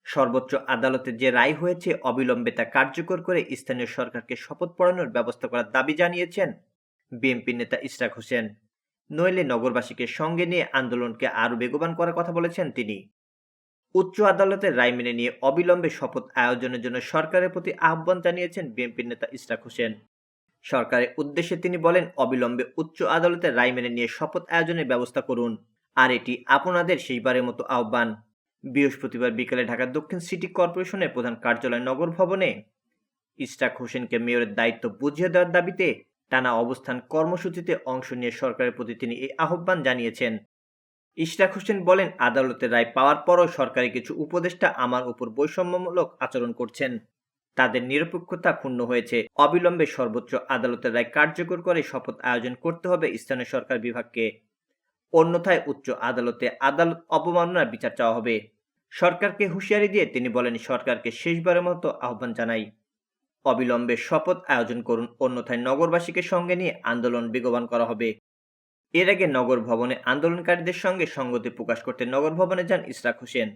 সর্বোচ্চ আদালতের যে রায় হয়েছে অবিলম্বে তা কার্যকর করে স্থানীয় সরকারকে শপথ পড়ানোর ব্যবস্থা করার দাবি জানিয়েছেন বিএনপি নেতা ইশরাক হোসেন। নইলে নগরবাসীকে সঙ্গে নিয়ে আন্দোলনকে আরও বেগবান করার কথা বলেছেন তিনি। উচ্চ আদালতের রায় মেনে নিয়ে অবিলম্বে শপথ আয়োজনের জন্য সরকারের প্রতি আহ্বান জানিয়েছেন বিএনপি নেতা ইশরাক হোসেন। সরকারের উদ্দেশ্যে তিনি বলেন, অবিলম্বে উচ্চ আদালতের রায় মেনে নিয়ে শপথ আয়োজনের ব্যবস্থা করুন, আর এটি আপনাদের শেষবারের মতো আহ্বান। বৃহস্পতিবার বিকেলে ঢাকা দক্ষিণ সিটি কর্পোরেশনের প্রধান কার্যালয় নগর ভবনে ইশরাক হোসেনকে মেয়রের দায়িত্ব বুঝিয়ে দেওয়ার দাবিতে টানা অবস্থান কর্মসূচিতে অংশ নিয়ে সরকারের প্রতি তিনি এই আহ্বান জানিয়েছেন। ইশরাক হোসেন বলেন, আদালতের রায় পাওয়ার পরও সরকারি কিছু উপদেষ্টা আমার উপর বৈষম্যমূলক আচরণ করছেন। তাদের নিরপেক্ষতা ক্ষুণ্ণ হয়েছে। অবিলম্বে সর্বোচ্চ আদালতের রায় কার্যকর করে শপথ আয়োজন করতে হবে স্থানীয় সরকার বিভাগকে। অন্যথায় উচ্চ আদালতে আদালত অবমাননার বিচার চাওয়া হবে। সরকারকে হুঁশিয়ারি দিয়ে তিনি বলেন, সরকারকে শেষবারের মতো আহ্বান জানাই, অবিলম্বে শপথ আয়োজন করুন, অন্যথায় নগরবাসীকে সঙ্গে নিয়ে আন্দোলন বেগবান করা হবে। এর আগে নগর ভবনে আন্দোলনকারীদের সঙ্গে সংগতি প্রকাশ করতে নগর ভবনে যান ইশরাক হোসেন।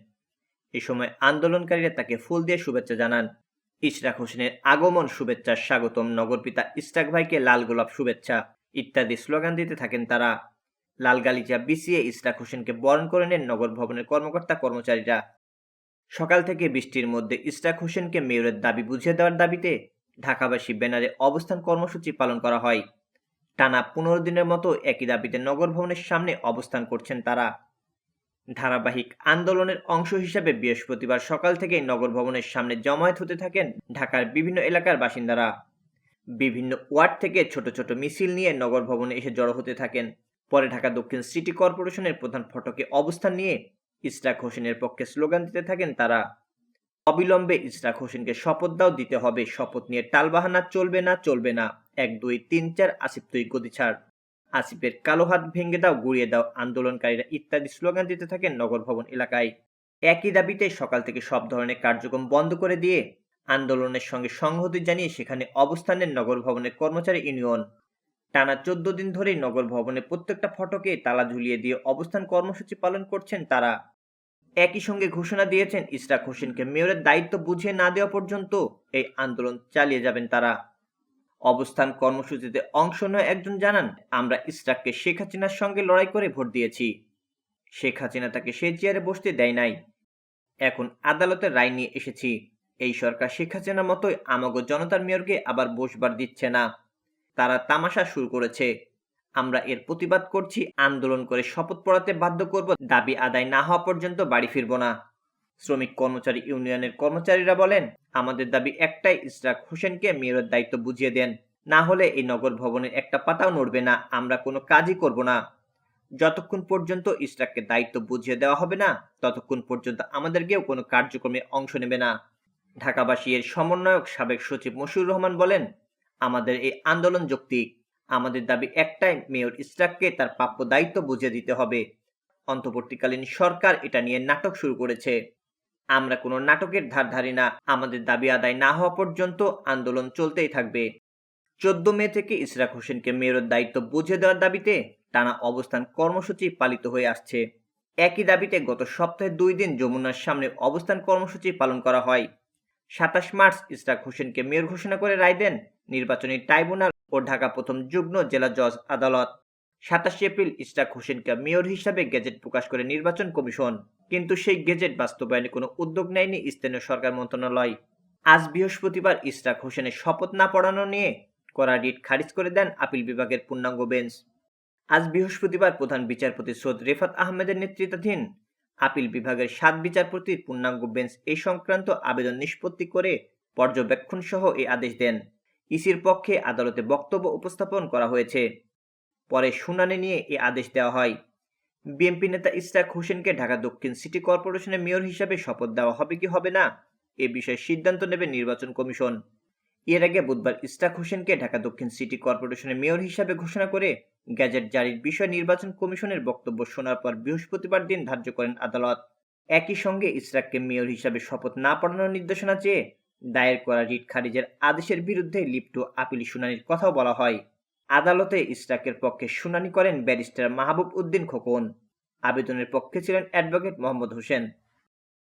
এ সময় আন্দোলনকারীরা তাকে ফুল দিয়ে শুভেচ্ছা জানান। ইশরাক হোসেনের আগমন শুভেচ্ছার স্বাগতম, নগরপিতা ইশরাক ভাইকে লাল গোলাপ শুভেচ্ছা ইত্যাদি স্লোগান দিতে থাকেন তারা। লাল গালিচা বিছিয়ে ইশরাক হোসেনকে বরণ করে নেন নগর ভবনের কর্মকর্তা কর্মচারীরা। সকাল থেকে বৃষ্টির মধ্যে ইশরাক হোসেনকে মেয়রের দাবি বুঝিয়ে দেওয়ার দাবিতে ঢাকাবাসী ব্যানারে অবস্থান কর্মসূচি পালন করা হয়। টানা 15 দিনের মতো একই দাবিতে নগর ভবনের সামনে অবস্থান করছেন তারা। ধারাবাহিক আন্দোলনের অংশ হিসেবে বৃহস্পতিবার সকাল থেকেই নগর ভবনের সামনে জমায়েত হতে থাকেন ঢাকার বিভিন্ন এলাকার বাসিন্দারা। বিভিন্ন ওয়ার্ড থেকে ছোট ছোট মিছিল নিয়ে নগর ভবনে এসে জড়ো হতে থাকেন। পরে ঢাকা দক্ষিণ সিটি কর্পোরেশনের প্রধান ফটকে অবস্থান নিয়ে ইশরাক হোসেনের পক্ষে স্লোগান দিতে থাকেন তারা। অবিলম্বে ইশরাক হোসেনকে শপথ দাও, দিতে হবে শপথ নিয়ে টালবাহানা চলবে না, চলবে না। 1 2 3 4 আসিফ তুই গদি ছাড়, আসিফের কালো হাত ভেঙে দাও, গুড়িয়ে দাও আন্দোলনকারীরা ইত্যাদি স্লোগান দিতে থাকেন নগর ভবন এলাকায়। একই দাবিতে সকাল থেকে সব ধরনের কার্যক্রম বন্ধ করে দিয়ে আন্দোলনের সঙ্গে সংহতি জানিয়ে সেখানে অবস্থানের নগর ভবনের কর্মচারী ইউনিয়ন। টানা 14 দিন ধরেই নগর ভবনে প্রত্যেকটা ফটকে তালা ঝুলিয়ে দিয়ে অবস্থান কর্মসূচি পালন করছেন তারা। একই সঙ্গে ঘোষণা দিয়েছেন, ইশরাক হোসেনকে মেয়রের দায়িত্ব বুঝিয়ে না দেওয়া পর্যন্ত এই আন্দোলন চালিয়ে যাবেন তারা। অবস্থান কর্মসূচিতে অংশ নেওয়া একজন জানান, আমরা ইশরাককে শেখ হাসিনার সঙ্গে লড়াই করে ভোট দিয়েছি। শেখ হাসিনা তাকে সেই চেয়ারে বসতে দেয় নাই। এখন আদালতের রায় নিয়ে এসেছি। এই সরকার শেখ হাসিনার মতোই আমাগো জনতার মেয়রকে আবার বসবার দিচ্ছে না। তারা তামাশা শুরু করেছে। আমরা এর প্রতিবাদ করছি, আন্দোলন করে শপথ পড়াতে বাধ্য করব, দাবি আদায় না হওয়া পর্যন্ত বাড়ি ফিরব না। শ্রমিক কর্মচারী ইউনিয়নের কর্মচারীরা বলেন, আমাদের দাবি একটাই, ইশরাক হোসেনকে মেয়রের দায়িত্ব বুঝিয়ে দেন, না হলে এই নগর ভবনের একটা পাতাও নড়বে না, আমরা কোনো কাজই করব না। যতক্ষণ পর্যন্ত ইশরাককে দায়িত্ব বুঝিয়ে দেওয়া হবে না, ততক্ষণ পর্যন্ত আমাদেরকেও কোনো কার্যক্রমে অংশ নেবে না। ঢাকাবাসী এর সমন্বয়ক সাবেক সচিব মশিউর রহমান বলেন, আমাদের এই আন্দোলন যৌক্তিক। আমাদের দাবি একটাই, মেয়র ইশরাককে তার প্রাপ্য দায়িত্ব বুঝিয়ে দিতে হবে। অন্তর্বর্তীকালীন সরকার এটা নিয়ে নাটক শুরু করেছে। আমরা কোনো নাটকের ধার ধারি না। আমাদের দাবি আদায় না হওয়া পর্যন্ত আন্দোলন চলতেই থাকবে। 14 মে থেকে ইশরাক হোসেনকে মেয়রের দায়িত্ব বুঝিয়ে দেওয়ার দাবিতে টানা অবস্থান কর্মসূচি পালিত হয়ে আসছে। একই দাবিতে গত সপ্তাহে 2 দিন যমুনার সামনে অবস্থান কর্মসূচি পালন করা হয়। 27 মার্চ ইশরাক হোসেনকে মেয়র ঘোষণা করে রায় দেন নির্বাচনী ট্রাইব্যুনাল ও ঢাকা প্রথম যুগ্ম জেলা জজ আদালত। 27 এপ্রিল ইশরাক হোসেনকে মেয়র হিসাবে গেজেট প্রকাশ করে নির্বাচন কমিশন, কিন্তু সেই গেজেট বাস্তবায়নে কোনো উদ্যোগ নেয়নি স্থানীয় সরকার মন্ত্রণালয়। আজ বৃহস্পতিবার ইশরাক হোসেনের শপথ না পড়ানো নিয়ে করা রিট খারিজ করে দেন আপিল বিভাগের পূর্ণাঙ্গ বেঞ্চ। আজ বৃহস্পতিবার প্রধান বিচারপতি সৈয়দ রেফাত আহমেদের নেতৃত্বাধীন আপিল বিভাগের 7 বিচারপতির পূর্ণাঙ্গ বেঞ্চ এই সংক্রান্ত আবেদন নিষ্পত্তি করে পর্যবেক্ষণ সহ এই আদেশ দেন। ইসির পক্ষে আদালতে বক্তব্য উপস্থাপন করা হয়েছে। পরে শুনানি নিয়ে এই আদেশ দেওয়া হয়। বিএনপি নেতা ইশরাক হোসেনকে ঢাকা দক্ষিণ সিটি কর্পোরেশনের মেয়র হিসাবে শপথ দেওয়া হবে কি হবে না, এ বিষয়ে সিদ্ধান্ত নেবে নির্বাচন কমিশন। এর আগে বুধবার ইশরাক হোসেনকে ঢাকা দক্ষিণ সিটি কর্পোরেশনের মেয়র হিসাবে ঘোষণা করে গ্যাজেট জারির বিষয়ে নির্বাচন কমিশনের বক্তব্য শোনার পর বৃহস্পতিবার দিন ধার্য করেন আদালত। একই সঙ্গে ইশরাককে মেয়র হিসাবে শপথ না পড়ানোর নির্দেশনা চেয়ে দায়ের করা রিট খারিজের আদেশের বিরুদ্ধে লিপ্ত আপিল শুনানির কথাও বলা হয়। আদালতে ইশরাকের পক্ষে শুনানি করেন ব্যারিস্টার মাহবুব উদ্দিন খোকন। আবেদনের পক্ষে ছিলেন অ্যাডভোকেট মোহাম্মদ হোসেন।